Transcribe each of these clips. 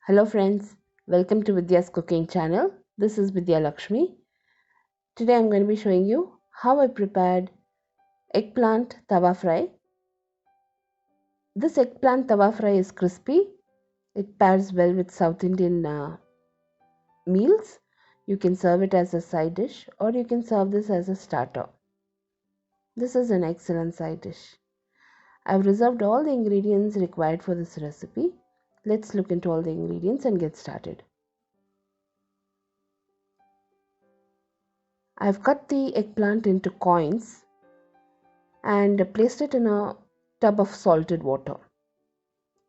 Hello friends, welcome to Vidya's cooking channel. This is Vidya Lakshmi. Today I'm going to be showing you how I prepared eggplant tawa fry. This eggplant tawa fry is crispy. It pairs well with South Indian meals. You can serve it as a side dish or you can serve this as a starter. This is an excellent side dish. I've reserved all the ingredients required for this recipe. Let's look into all the ingredients and get started. I've cut the eggplant into coins and placed it in a tub of salted water.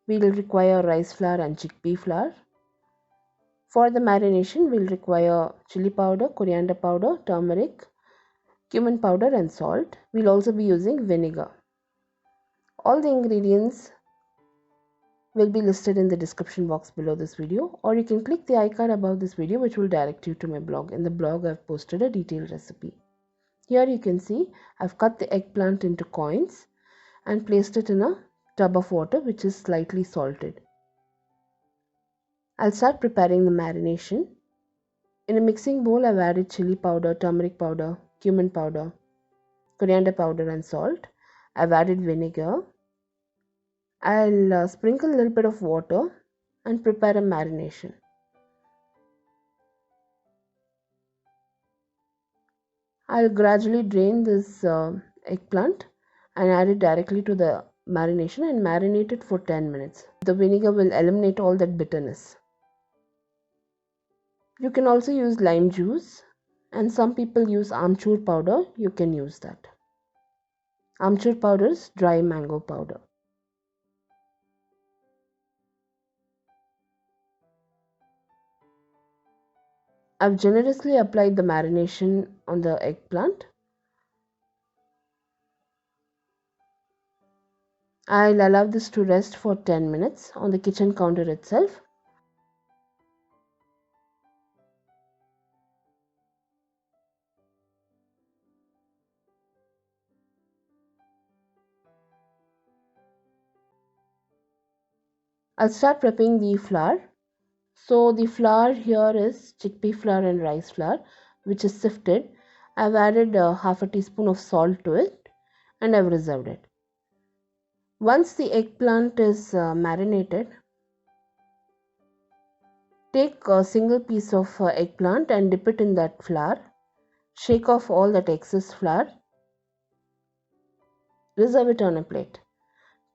We will require rice flour and chickpea flour. For the marination, we'll require chili powder, coriander powder, turmeric, cumin powder and salt. We'll also be using vinegar. All the ingredients will be listed in the description box below this video, or you can click the icon above this video which will direct you to my blog. In the blog, I've posted a detailed recipe. Here you can see I've cut the eggplant into coins and placed it in a tub of water which is slightly salted. I'll start preparing the marination. In a mixing bowl, I've added chili powder, turmeric powder, cumin powder, coriander powder and salt. I've added vinegar. I'll sprinkle a little bit of water and prepare a marination. I'll gradually drain this eggplant and add it directly to the marination and marinate it for 10 minutes. The vinegar will eliminate all that bitterness. You can also use lime juice, and some people use amchur powder. You can use that. Amchur powder is dry mango powder. I've generously applied the marination on the eggplant. I'll allow this to rest for 10 minutes on the kitchen counter itself. I'll start prepping the flour. So the flour here is chickpea flour and rice flour, which is sifted. I've added half a teaspoon of salt to it and I've reserved it. Once the eggplant is marinated, take a single piece of eggplant and dip it in that flour. Shake off all that excess flour. Reserve it on a plate.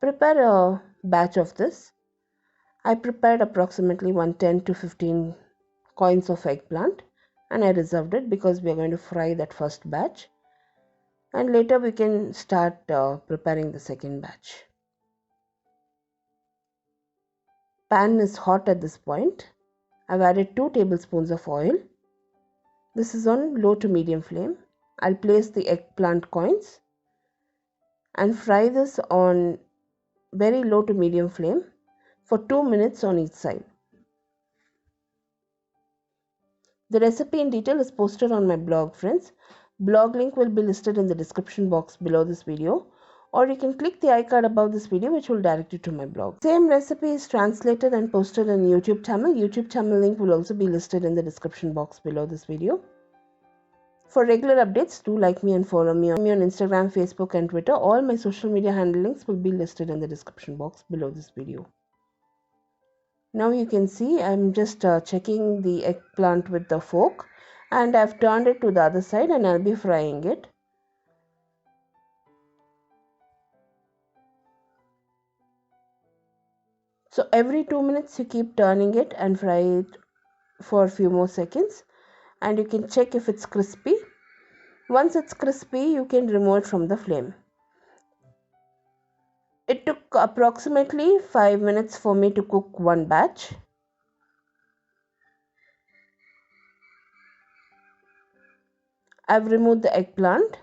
Prepare a batch of this. I prepared approximately 110 to 15 coins of eggplant and I reserved it because we are going to fry that first batch. And later we can start preparing the second batch. Pan is hot at this point. I've added 2 tablespoons of oil. This is on low to medium flame. I'll place the eggplant coins and fry this on very low to medium flame for 2 minutes on each side. The recipe in detail is posted on my blog, friends. Blog link will be listed in the description box below this video, or you can click the icon above this video which will direct you to my blog. Same recipe is translated and posted on YouTube channel. YouTube channel link will also be listed in the description box below this video. For regular updates, do like me and follow me on Instagram, Facebook and Twitter. All my social media handle links will be listed in the description box below this video. Now you can see I'm just checking the eggplant with the fork and I've turned it to the other side and I'll be frying it. So every 2 minutes you keep turning it and fry it for a few more seconds and you can check if it's crispy. Once it's crispy, you can remove it from the flame. It took approximately 5 minutes for me to cook one batch. I've removed the eggplant.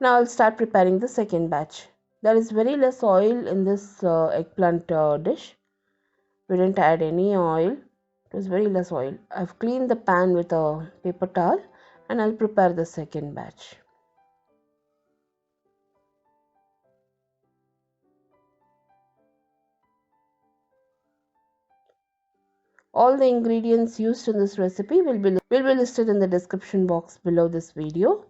Now I'll start preparing the second batch. There is very less oil in this eggplant dish. We didn't add any oil. It was very less oil. I've cleaned the pan with a paper towel and I'll prepare the second batch. All the ingredients used in this recipe will be listed in the description box below this video,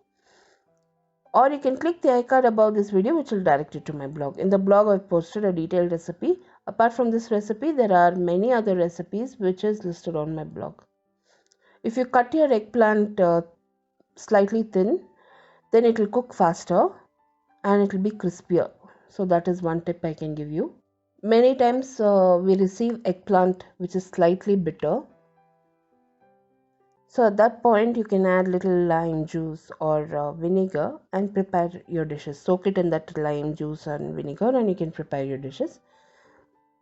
or you can click the icon above this video which will direct you to my blog. In the blog I've posted a detailed recipe. Apart from this recipe, there are many other recipes which is listed on my blog. If you cut your eggplant slightly thin, then it will cook faster and it will be crispier. So that is one tip I can give you. Many times we receive eggplant which is slightly bitter. So at that point you can add little lime juice or vinegar and prepare your dishes. Soak it in that lime juice and vinegar and you can prepare your dishes.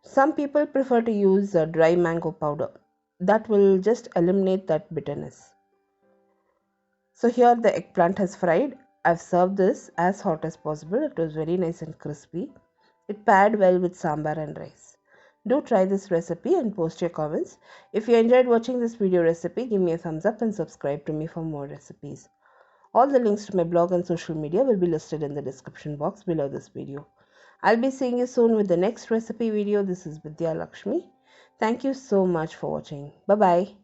Some people prefer to use dry mango powder. That will just eliminate that bitterness. So here the eggplant has fried. I've served this as hot as possible. It was very nice and crispy. It paired well with sambar and rice. Do try this recipe and post your comments. If you enjoyed watching this video recipe, give me a thumbs up and subscribe to me for more recipes. All the links to my blog and social media will be listed in the description box below this video. I'll be seeing you soon with the next recipe video. This is Vidya Lakshmi. Thank you so much for watching. Bye bye.